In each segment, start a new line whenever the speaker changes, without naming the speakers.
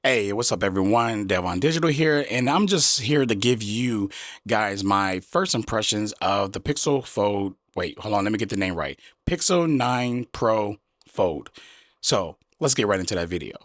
Hey, what's up, everyone? Devon Digital here, and I'm just here to give you guys my first impressions of the Pixel Fold. Wait, hold on, let me get the name right. Pixel 9 Pro Fold. So let's get right into that video.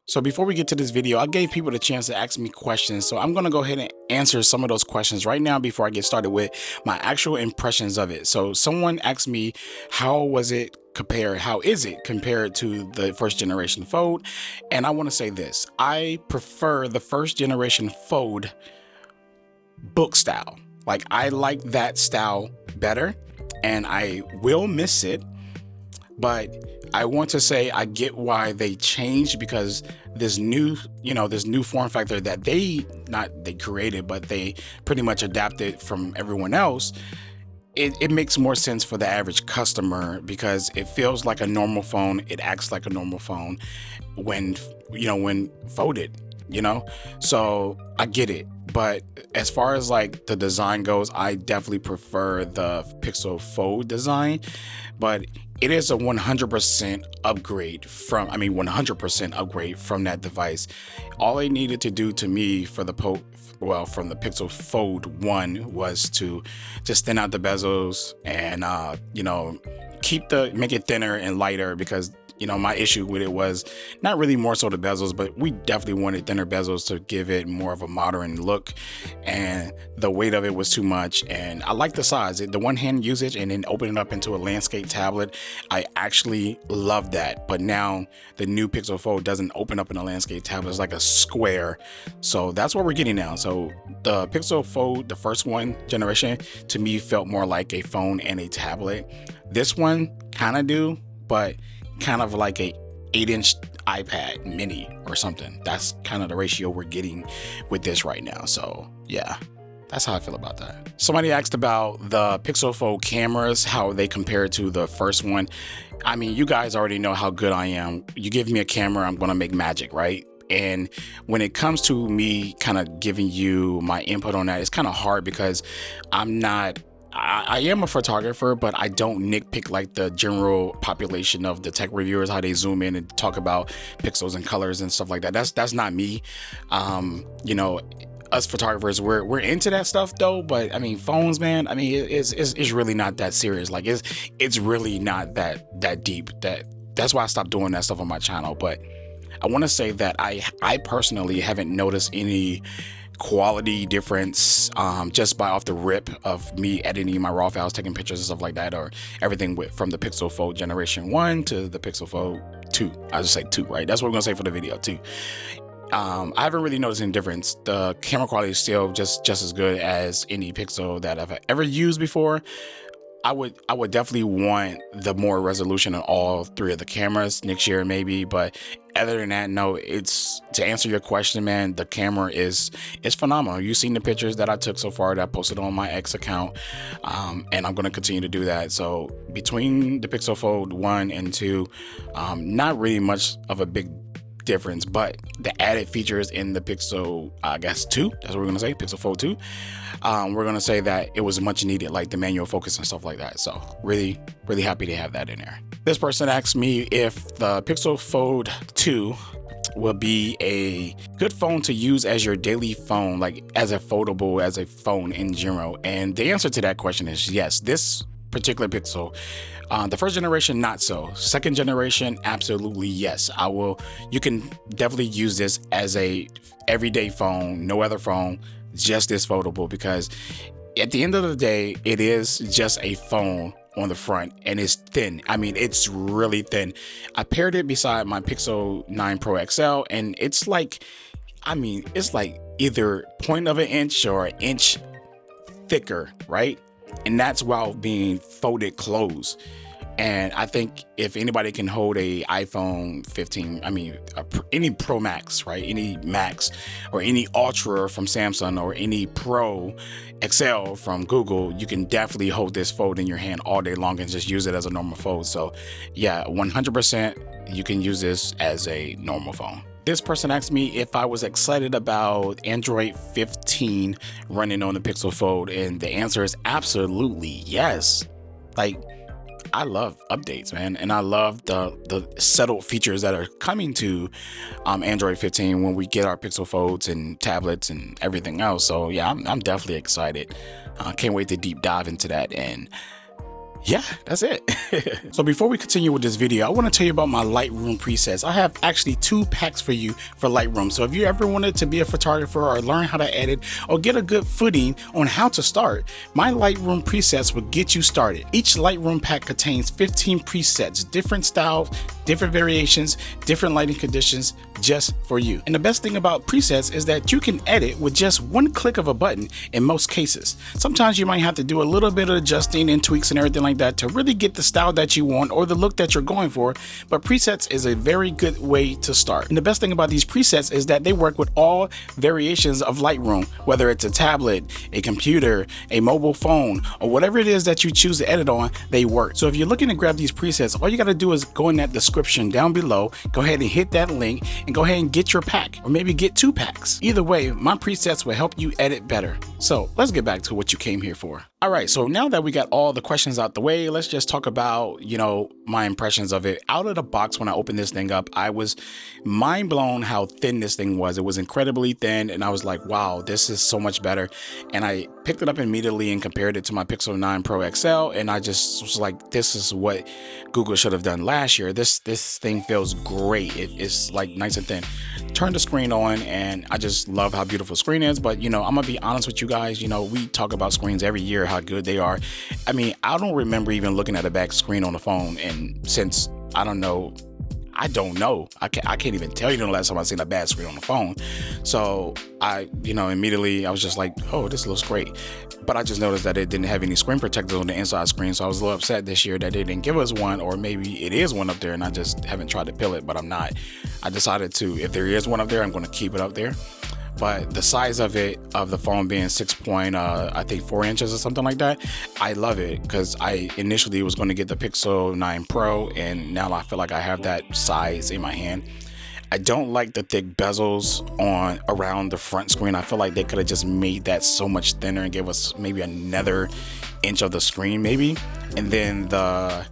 So before we get to this video, I gave people the chance to ask me questions. So I'm going to go ahead and answer some of those questions right now before I get started with my actual impressions of it. So someone asked me, how was it compared? How is it compared to the first generation Fold? And I want to say this, I prefer the first generation Fold book style. Like, I like that style better, and I will miss it. But I want to say I get why they changed, because this new, this new form factor that they created, but they pretty much adapted from everyone else. It makes more sense for the average customer because it feels like a normal phone. It acts like a normal phone when, when folded, so I get it. But as far as like the design goes, I definitely prefer the Pixel Fold design, but it is a 100% upgrade from, 100% upgrade from that device. All they needed to do to me for the from the Pixel Fold 1 was to just thin out the bezels and, make it thinner and lighter, because my issue with it was not really more so the bezels, but we definitely wanted thinner bezels to give it more of a modern look, and the weight of it was too much. And I like the size, the one hand usage, and then open it up into a landscape tablet. I actually love that. But now the new Pixel Fold doesn't open up in a landscape tablet. It's like a square. So that's what we're getting now. So the Pixel Fold, the first one generation, to me felt more like a phone and a tablet. This one kind of do, but kind of like a 8-inch iPad mini or something. That's kind of the ratio we're getting with this right now. So yeah, that's how I feel about that. Somebody asked about the Pixel Fold cameras, how they compare to the first one. I mean, you guys already know how good I am. You give me a camera, I'm gonna make magic, right? And when it comes to me kind of giving you my input on that, it's kind of hard because I am a photographer, but I don't nitpick like the general population of the tech reviewers, how they zoom in and talk about pixels and colors and stuff like that. That's not me. Us photographers, we're into that stuff though. But I mean, phones, man. I mean, it's really not that serious. Like it's really not that deep. That's why I stopped doing that stuff on my channel. But I want to say that I personally haven't noticed any quality difference just by off the rip of me editing my raw files, taking pictures and stuff like that, or everything from the Pixel Fold generation 1 to the Pixel Fold 2. I just say 2, right? That's what we're gonna say for the video, 2. I haven't really noticed any difference. The camera quality is still just as good as any Pixel that I've ever used before. I would definitely want the more resolution on all 3 of the cameras next year maybe, but other than that, no. It's, to answer your question, man, the camera is phenomenal. You've seen the pictures that I took so far that I posted on my X account, and I'm going to continue to do that. So between the Pixel Fold 1 and 2, not really much of a big difference, but the added features in the Pixel, I guess 2, that's what we're gonna say, Pixel Fold 2, we're gonna say that it was much needed, like the manual focus and stuff like that. So really happy to have that in there. This person asked me if the Pixel Fold 2 will be a good phone to use as your daily phone, like as a foldable, as a phone in general. And the answer to that question is yes. This particular Pixel, the first generation, not so. Second generation, absolutely yes. You can definitely use this as a everyday phone, no other phone, just this foldable, because at the end of the day, it is just a phone on the front, and it's thin. I mean, it's really thin. I paired it beside my Pixel 9 Pro XL, and it's like, it's like either 0.1 inch or 1 inch thicker, right? And that's while being folded closed. And I think if anybody can hold a iPhone 15, any Pro Max, right? Any Max or any Ultra from Samsung or any Pro XL from Google, you can definitely hold this fold in your hand all day long and just use it as a normal fold. So yeah, 100% you can use this as a normal phone. This person asked me if I was excited about Android 15 running on the Pixel Fold, and the answer is absolutely yes. Like, I love updates, man, and I love the settled features that are coming to Android 15 when we get our Pixel Folds and tablets and everything else. So yeah, I'm definitely excited. Can't wait to deep dive into that. And yeah, that's it. So before we continue with this video, I want to tell you about my Lightroom presets. I have actually 2 packs for you for Lightroom. So if you ever wanted to be a photographer or learn how to edit or get a good footing on how to start, my Lightroom presets will get you started. Each Lightroom pack contains 15 presets, different styles, different variations, different lighting conditions, just for you. And the best thing about presets is that you can edit with just one click of a button in most cases. Sometimes you might have to do a little bit of adjusting and tweaks and everything like that to really get the style that you want or the look that you're going for, but presets is a very good way to start. And the best thing about these presets is that they work with all variations of Lightroom, whether it's a tablet, a computer, a mobile phone, or whatever it is that you choose to edit on, they work. So if you're looking to grab these presets, all you got to do is go in that description down below, go ahead and hit that link and go ahead and get your pack, or maybe get 2 packs. Either way, my presets will help you edit better. So let's get back to what you came here for. All right, so now that we got all the questions out the way, let's just talk about, my impressions of it. Out of the box, when I opened this thing up, I was mind blown how thin this thing was. It was incredibly thin, and I was like, wow, this is so much better. And I picked it up immediately and compared it to my Pixel 9 Pro XL, and I just was like, this is what Google should have done last year. This thing feels great. It's like nice and thin. Turn the screen on, and I just love how beautiful the screen is. But I'm gonna be honest with you guys, we talk about screens every year, how good they are. I mean, I don't remember even looking at a back screen on the phone, and since I don't know, I can't even tell you the last time I seen a bad screen on the phone. So I immediately I was just like, oh, this looks great. But I just noticed that it didn't have any screen protectors on the inside screen, so I was a little upset this year that they didn't give us one, or maybe it is one up there and I just haven't tried to peel it, but I'm not. I decided to, if there is one up there, I'm going to keep it up there. But the size of the phone being 6.4 inches or something like that, I love it, because I initially was going to get the Pixel 9 Pro, and now I feel like I have that size in my hand. I don't like the thick bezels around the front screen. I feel like they could have just made that so much thinner and gave us maybe another inch of the screen, maybe. And then the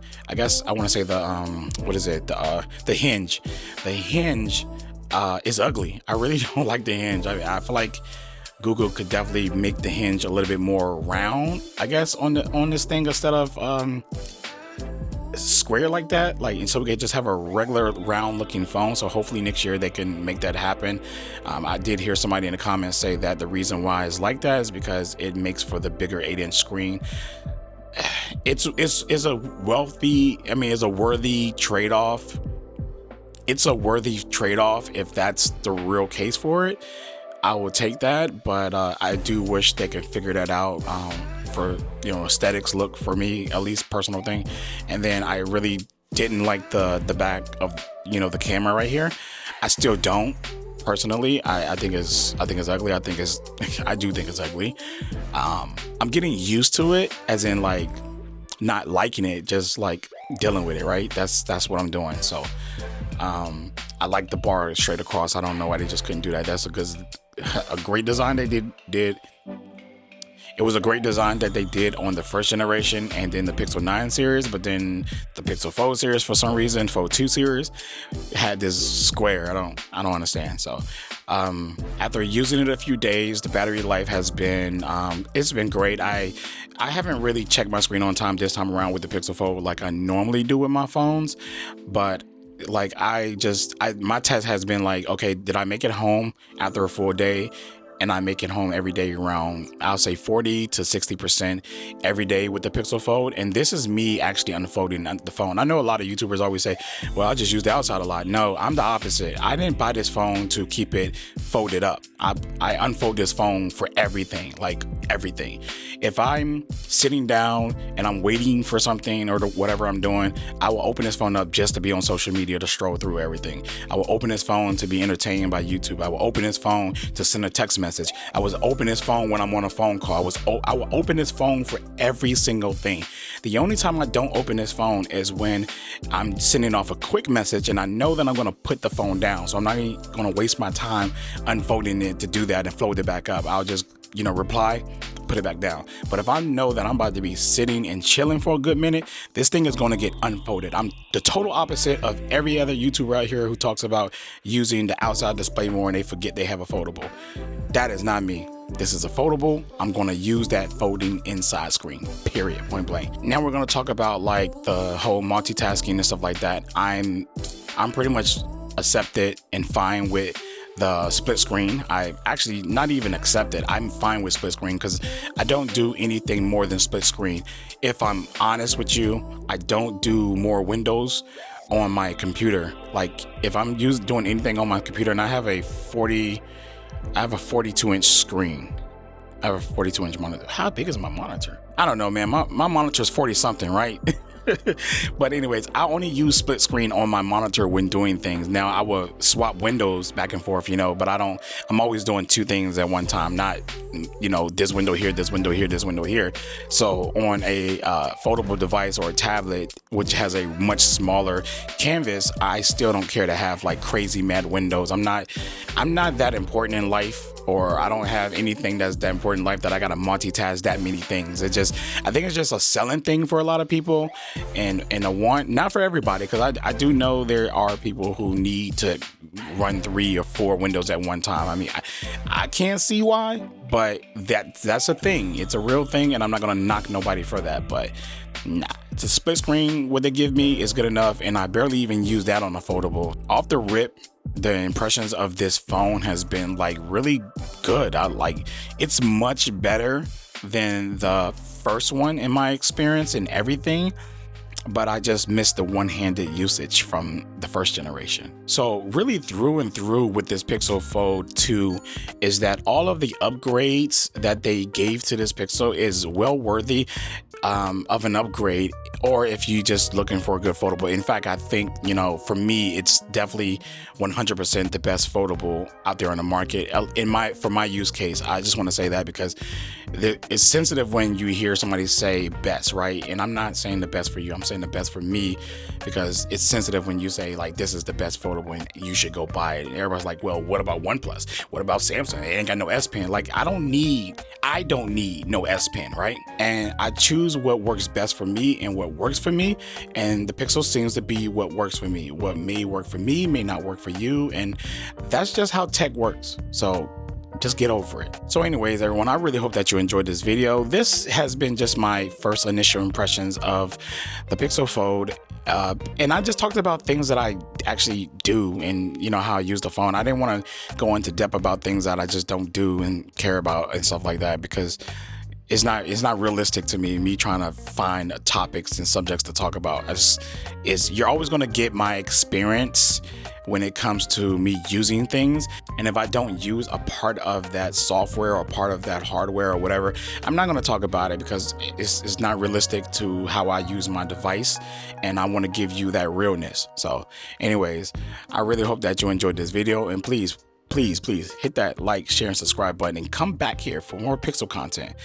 hinge. The hinge is ugly. I really don't like the hinge. I feel like Google could definitely make the hinge a little bit more round, I guess, on this thing, instead of square like that, and so we could just have a regular round looking phone. So hopefully next year they can make that happen. I did hear somebody in the comments say that the reason why it's like that is because it makes for the bigger 8-inch screen. It's a worthy trade-off. It's a worthy trade-off if that's the real case for it. I will take that, but I do wish they could figure that out for aesthetics look, for me at least, personal thing. And then I really didn't like the back of the camera right here. I still don't personally. I think it's ugly. I do think it's ugly. I'm getting used to it, as in like not liking it, just like dealing with it, right? That's what I'm doing. So I like the bar straight across. I don't know why they just couldn't do that. That's a great design they did. It was a great design that they did on the first generation and then the Pixel 9 series, but then the Pixel Fold series, for some reason, Fold 2 series, had this square. I don't understand. So after using it a few days, the battery life has been it's been great. I haven't really checked my screen on time this time around with the Pixel Fold like I normally do with my phones, but my test has been like, okay, did I make it home after a full day? And I make it home every day around, I'll say 40 to 60% every day with the Pixel Fold. And this is me actually unfolding the phone. I know a lot of YouTubers always say, well, I just use the outside a lot. No, I'm the opposite. I didn't buy this phone to keep it folded up. I unfold this phone for everything, like everything. If I'm sitting down and I'm waiting for something or whatever I'm doing, I will open this phone up just to be on social media, to stroll through everything. I will open this phone to be entertained by YouTube. I will open this phone to send a text message. I was open this phone when I'm on a phone call. I will open this phone for every single thing. The only time I don't open this phone is when I'm sending off a quick message and I know that I'm going to put the phone down. So I'm not going to waste my time unfolding it to do that and fold it back up. I'll just, reply, put it back down. But if I know that I'm about to be sitting and chilling for a good minute, this thing is going to get unfolded. I'm the total opposite of every other YouTuber out here who talks about using the outside display more and they forget they have a foldable. That is not me. This is a foldable. I'm going to use that folding inside screen, period, point blank. Now we're going to talk about like the whole multitasking and stuff like that. I'm pretty much accepted and fine with the split screen. I actually not even accept it. I'm fine with split screen because I don't do anything more than split screen. If I'm honest with you, I don't do more windows on my computer. Like if I'm doing anything on my computer, and I have a 42-inch screen. I have a 42-inch monitor. How big is my monitor? I don't know, man. My monitor is 40 something, right? But anyways, I only use split screen on my monitor when doing things. Now I will swap windows back and forth, but I'm always doing two things at one time, not, this window here, this window here, this window here. So on a foldable device or a tablet, which has a much smaller canvas, I still don't care to have like crazy mad windows. I'm not that important in life, or I don't have anything that's that important in life that I gotta multitask that many things. I think it's just a selling thing for a lot of people and a want, not for everybody, because I do know there are people who need to run 3 or 4 windows at one time. I mean, I can't see why, but that's a thing. It's a real thing, and I'm not gonna knock nobody for that, but nah. It's a split screen. What they give me is good enough, and I barely even use that on a foldable. Off the rip, the impressions of this phone has been like really good. It's much better than the first one in my experience and everything, but I just missed the one-handed usage from the first generation. So really through and through with this Pixel Fold 2 is that all of the upgrades that they gave to this Pixel is well worthy of an upgrade, or if you just looking for a good foldable. In fact, I think, for me, it's definitely 100% the best foldable out there on the market. For my use case, I just want to say that because it's sensitive when you hear somebody say best, right? And I'm not saying the best for you. I'm saying the best for me, because it's sensitive when you say like, this is the best foldable and you should go buy it. And everybody's like, well, what about OnePlus? What about Samsung? They ain't got no S Pen. Like, I don't need no S Pen, right? And I choose what works best for me and what works for me. And the Pixel seems to be what works for me. What may work for me may not work for you. And that's just how tech works. So just get over it. So anyways, everyone, I really hope that you enjoyed this video. This has been just my first initial impressions of the Pixel Fold. And I just talked about things that I actually do and, how I use the phone. I didn't want to go into depth about things that I just don't do and care about and stuff like that, because it's not realistic to me trying to find topics and subjects to talk about. You're always going to get my experience when it comes to me using things. And if I don't use a part of that software or part of that hardware or whatever, I'm not going to talk about it, because it's not realistic to how I use my device, and I want to give you that realness. So anyways, I really hope that you enjoyed this video, and please hit that like, share, and subscribe button, and come back here for more Pixel content.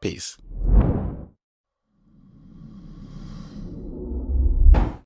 Peace.